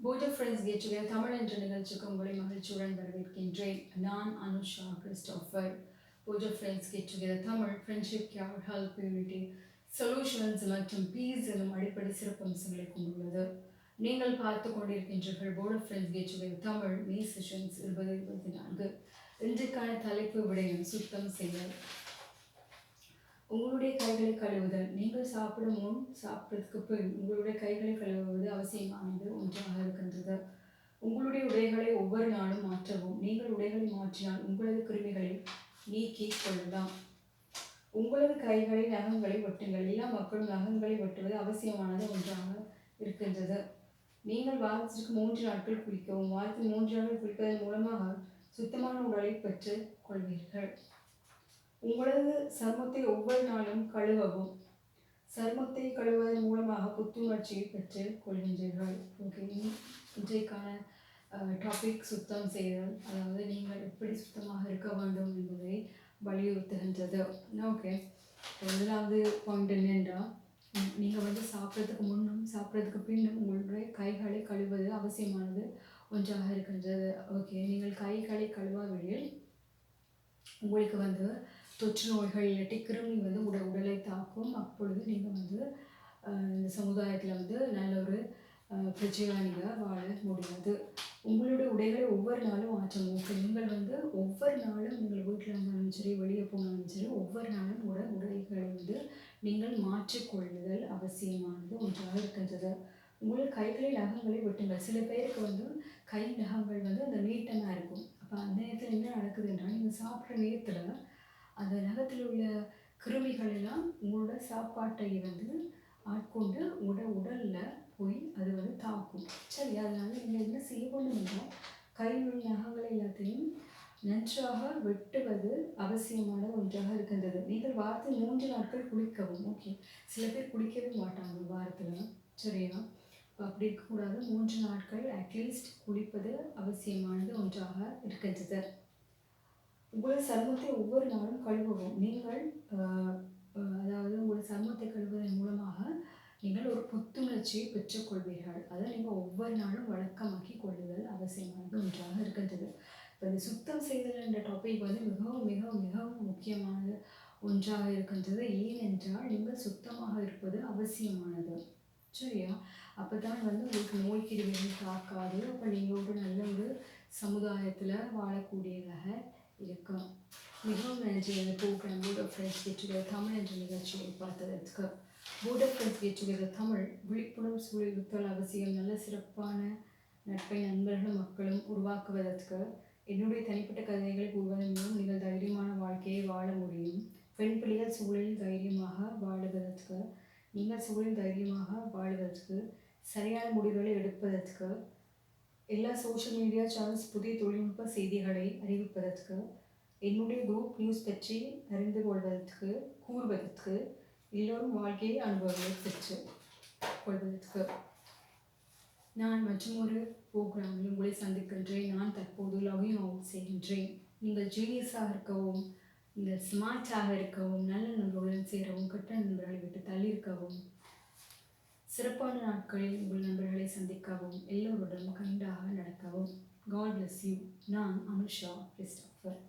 போஜோ friends get together Tamil என்ற நிகழ்ச்சிக்கு உங்களை மகிழ்ச்சியுடன் வரவேற்கின்றேன். நான் அனுஷா கிறிஸ்டோஃபர். போஜோ friends get together Tamil friendship, care, help, unity, solutions மற்றும் பீஸ் எனும் அடிப்படை சிறப்பம்சங்களை கொண்டுள்ளது. நீங்கள் பார்த்து கொண்டிருக்கின்றீர்கள் board of friends get together Tamil May sessions 2024. இன்றைக்கான தலைப்பு விடயம் சுத்தம் செய்தல். உங்களுடைய கைகளை கழுவுதல். நீங்கள் சாப்பிடும் முன், சாப்பிட்றதுக்கு பின் உங்களுடைய கைகளை கழுவுவது அவசியமானது ஒன்றாக இருக்கின்றது. உங்களுடைய உடைகளை ஒவ்வொரு நாளும் மாற்றவும். நீங்கள் உடைகளை மாற்றினால் உங்களது கிருமிகளை நீக்கிக் கொள்ளலாம். உங்களது கைகளை நகங்களை வெட்டுங்கள். எல்லா மக்களும் நகங்களை வெட்டுவது அவசியமானது ஒன்றாக இருக்கின்றது. நீங்கள் வாரத்திற்கு 3 நாட்கள் குளிக்கவும். வாரத்தில் 3 நாட்கள் குளிப்பதன் மூலமாக சுத்தமான உடலை பெற்றுக் கொள்வீர்கள். உங்களது சருமத்தை ஒவ்வொரு நாளும் கழுவவும். சருமத்தை கழுவுவதன் மூலமாக புத்துணர்ச்சியை பெற்றுக் கொள்கின்றீர்கள். ஓகே, இன்றைக்கான டாபிக் சுத்தம் செய்தல். அதாவது நீங்கள் எப்படி சுத்தமாக இருக்க வேண்டும் என்பதை வலியுறுத்துகின்றது. ஓகே, முதலாவது பாயிண்ட் என்னென்றால், நீங்கள் சாப்பிட்றதுக்கு முன்னும் சாப்பிட்றதுக்கு பின்னும் உங்களுடைய கைகளை கழுவுவது அவசியமானது ஒன்றாக இருக்கின்றது. ஓகே, நீங்கள் கைகளை கழுவாவிடில் உங்களுக்கு தொற்று நோய்கள் இல்லாட்டி கிருமி உடலை தாக்கும். அப்பொழுது நீங்கள் இந்த சமுதாயத்தில் நல்ல ஒரு பிரஜையாக வாழ முடியாது. உங்களுடைய உடைகளை ஒவ்வொரு நாளும் மாற்றணும். ஓகே, நீங்கள் ஒவ்வொரு நாளும் நீங்கள் வீட்டில் இருந்தாலும் சரி, வெளியே போனாலும் சரி, ஒவ்வொரு நாளும் உடைகளை நீங்கள் மாற்றிக்கொள்ளுதல் அவசியமானது ஒன்றாக இருக்கின்றது. உங்கள் கைகளை நகங்களை வெட்டுங்கள். சில பேருக்கு கை நகங்கள் அந்த நீட்டமாக இருக்கும். அப்போ அந்த நேரத்தில் என்ன நடக்குது என்றால், நீங்கள் சாப்பிட்ற நேரத்தில் அந்த நகத்தில் உள்ள கிருமிகள் எல்லாம் உங்களோட சாப்பாட்டை ஆட்கொண்டு உங்களோட உடலில் போய் அது தாக்கும். சரி, அதனால் நீங்கள் என்ன செய்யணும்னா, கையில் உள்ள நகங்களை எல்லாத்தையும் நன்றாக வெட்டுவது அவசியமானது ஒன்றாக இருக்கின்றது. நீங்கள் வாரத்தில் 3 நாட்கள் குளிக்கவும். ஓகே, சில பேர் குளிக்கவே மாட்டாங்க வாரத்தில். சரியா? அப்படி இருக்கக்கூடாது. 3 நாட்கள் அட்லீஸ்ட் குளிப்பது அவசியமானது ஒன்றாக இருக்கின்றது. உங்களது சருமத்தை ஒவ்வொரு நாளும் கழுவவும். நீங்கள் அதாவது உங்களது சருமத்தை கழுவுவதன் மூலமாக நீங்கள் ஒரு புத்துணர்ச்சியை பெற்றுக்கொள்வீர்கள். அதை நீங்கள் ஒவ்வொரு நாளும் வழக்கமாக்கி கொள்ளுதல் அவசியமானது ஒன்றாக இருக்கின்றது. இப்போ இந்த சுத்தம் செய்தல் என்ற டாபிக் மிகவும் மிகவும் மிகவும் முக்கியமானது ஒன்றாக இருக்கின்றது. ஏனென்றால் நீங்கள் சுத்தமாக இருப்பது அவசியமானது. சரியா? அப்போ தான் உங்களுக்கு நோய் கிருமிகள் தாக்காது. அப்போ நீங்கள் ஒரு நல்ல ஒரு சமுதாயத்தில் வாழக்கூடியதாக இருக்கும். மிகவும் நன்றி இந்த programme board of friends get together Tamil என்ற நிகழ்ச்சியை பார்த்ததற்கு. Board of friends get together Tamil விழிப்புணர்வு சூழல் அவசியம். நல்ல சிறப்பான நட்பை நண்பர்களும் மக்களும் உருவாக்குவதற்கு என்னுடைய தனிப்பட்ட கதைகளை கூறுவதன் மூலம் நீங்கள் தைரியமான வாழ்க்கையை வாழ முடியும். பெண் பிள்ளைகள் சூழலில் தைரியமாக வாழுவதற்கு, நீங்கள் சூழலில் தைரியமாக வாழ்வதற்கு, சரியான முடிவுகளை எடுப்பதற்கு, எல்லா சோஷியல் மீடியா சேனல்ஸ் புதிய தொழில்நுட்ப செய்திகளை அறிவிப்பதற்கு, என்னுடைய குரூப் நியூஸ் பற்றி அறிந்து கொள்வதற்கு, கூறுவதற்கு, எல்லோரும் வாழ்க்கையை அனுபவங்களை பெற்று கொள்வதற்கு நான் மற்றும் ஒரு ப்ரோக்ராமில் உங்களை சந்திக்கின்றேன். நான் தற்போது லாகின் அவுட் செய்கின்றேன். நீங்கள் ஜீனியஸாக இருக்கவும், நீங்கள் ஸ்மார்ட்டாக இருக்கவும், நல்ல நண்பர்களுடன் சேரவும், கெட்ட நண்பர்களை விட்டு தள்ளியிருக்கவும், சிறப்பான நாட்களில் உங்கள் நண்பர்களை சந்திக்கவும், எல்லோருடன் கைண்டாக நடக்கவும். God bless you. நான் அனுஷா கிறிஸ்டோஃபர்.